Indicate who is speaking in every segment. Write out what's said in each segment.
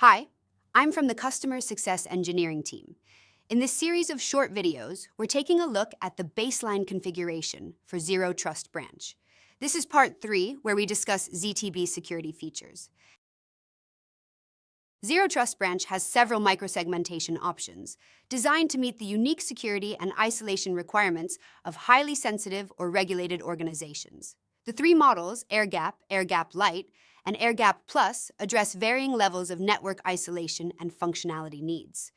Speaker 1: Hi, I'm from the Customer Success Engineering team. In this series of short videos, we're taking a look at the baseline configuration for Zero Trust Branch. This is part 3, where we discuss ZTB security features. Zero Trust Branch has several microsegmentation options designed to meet the unique security and isolation requirements of highly sensitive or regulated organizations. The three models, Airgap, Airgap-Lite, and Airgap Plus, address varying levels of network isolation and functionality needs.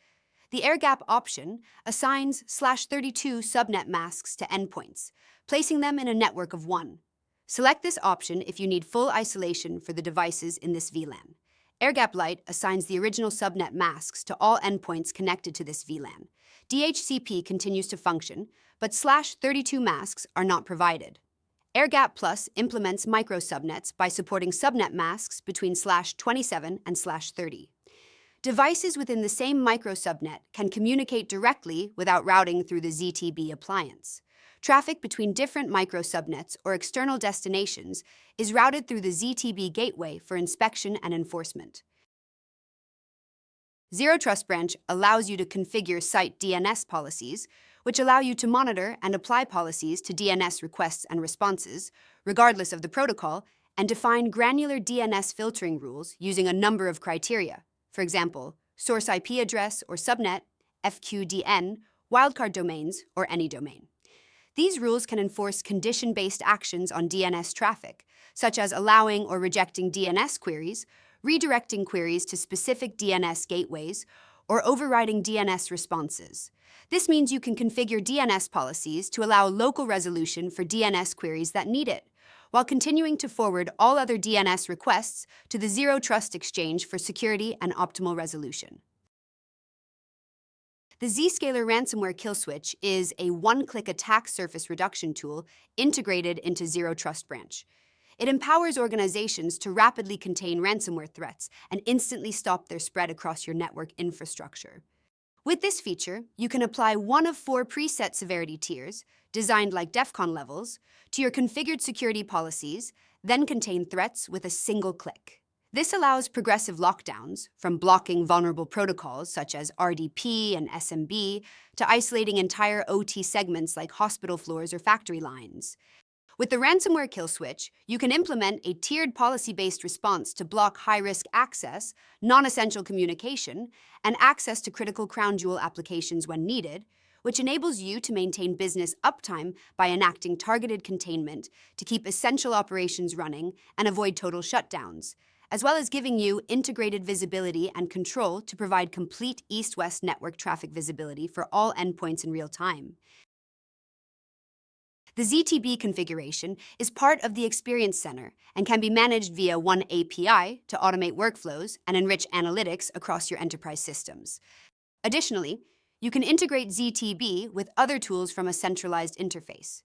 Speaker 1: The Airgap option assigns /32 subnet masks to endpoints, placing them in a network of 1. Select this option if you need full isolation for the devices in this VLAN. Airgap-Lite assigns the original subnet masks to all endpoints connected to this VLAN. DHCP continues to function, but /32 masks are not provided. Airgap Plus implements micro-subnets by supporting subnet masks between /27 and /30. Devices within the same micro-subnet can communicate directly without routing through the ZTB appliance. Traffic between different micro-subnets or external destinations is routed through the ZTB gateway for inspection and enforcement. Zero Trust Branch allows you to configure site DNS policies, which allow you to monitor and apply policies to DNS requests and responses, regardless of the protocol, and define granular DNS filtering rules using a number of criteria. For example, source IP address or subnet, FQDN, wildcard domains, or any domain. These rules can enforce condition-based actions on DNS traffic, such as allowing or rejecting DNS queries, redirecting queries to specific DNS gateways, or overriding DNS responses. This means you can configure DNS policies to allow local resolution for DNS queries that need it, while continuing to forward all other DNS requests to the Zero Trust Exchange for security and optimal resolution. The Zscaler Ransomware Kill Switch is a one-click attack surface reduction tool integrated into Zero Trust Branch. It empowers organizations to rapidly contain ransomware threats and instantly stop their spread across your network infrastructure. With this feature, you can apply one of 4 preset severity tiers, designed like DEFCON levels, to your configured security policies, then contain threats with a single click. This allows progressive lockdowns, from blocking vulnerable protocols such as RDP and SMB, to isolating entire OT segments like hospital floors or factory lines. With the Ransomware Kill Switch, you can implement a tiered policy-based response to block high-risk access, non-essential communication, and access to critical crown jewel applications when needed, which enables you to maintain business uptime by enacting targeted containment to keep essential operations running and avoid total shutdowns, as well as giving you integrated visibility and control to provide complete east-west network traffic visibility for all endpoints in real time. The ZTB configuration is part of the Experience Center and can be managed via one API to automate workflows and enrich analytics across your enterprise systems. Additionally, you can integrate ZTB with other tools from a centralized interface.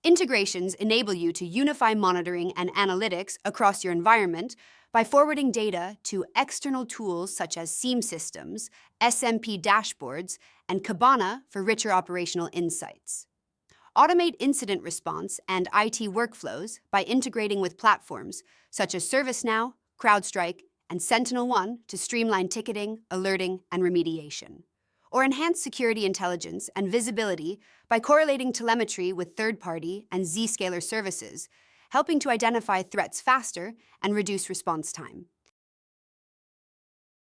Speaker 1: Integrations enable you to unify monitoring and analytics across your environment by forwarding data to external tools such as SIEM systems, SMP dashboards, and Kibana for richer operational insights. Automate incident response and IT workflows by integrating with platforms such as ServiceNow, CrowdStrike, and SentinelOne to streamline ticketing, alerting, and remediation. Or enhance security intelligence and visibility by correlating telemetry with third-party and Zscaler services, helping to identify threats faster and reduce response time.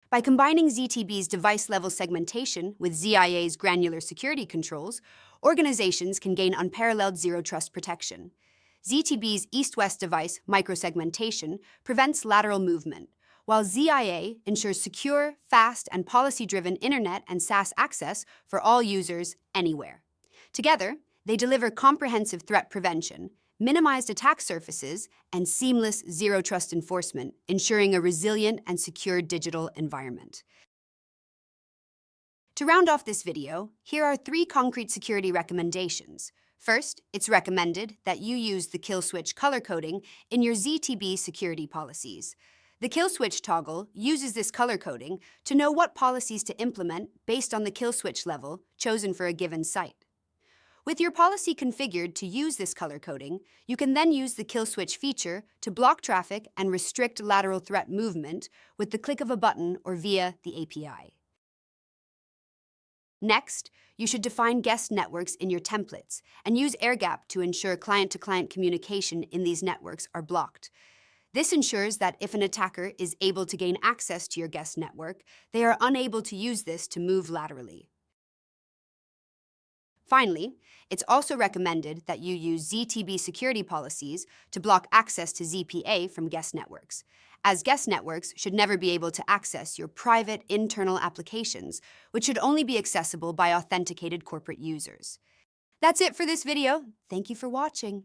Speaker 1: By combining ZTB's device-level segmentation with ZIA's granular security controls, organizations can gain unparalleled zero-trust protection. ZTB's east-west device microsegmentation prevents lateral movement, while ZIA ensures secure, fast, and policy-driven internet and SaaS access for all users anywhere. Together, they deliver comprehensive threat prevention, minimized attack surfaces, and seamless zero-trust enforcement, ensuring a resilient and secure digital environment. To round off this video, here are 3 concrete security recommendations. First, it's recommended that you use the Kill Switch color coding in your ZTB security policies. The Kill Switch toggle uses this color coding to know what policies to implement based on the Kill Switch level chosen for a given site. With your policy configured to use this color coding, you can then use the kill switch feature to block traffic and restrict lateral threat movement with the click of a button or via the API. Next, you should define guest networks in your templates and use Airgap to ensure client-to-client communication in these networks are blocked. This ensures that if an attacker is able to gain access to your guest network, they are unable to use this to move laterally. Finally, it's also recommended that you use ZTB security policies to block access to ZPA from guest networks, as guest networks should never be able to access your private internal applications, which should only be accessible by authenticated corporate users. That's it for this video. Thank you for watching.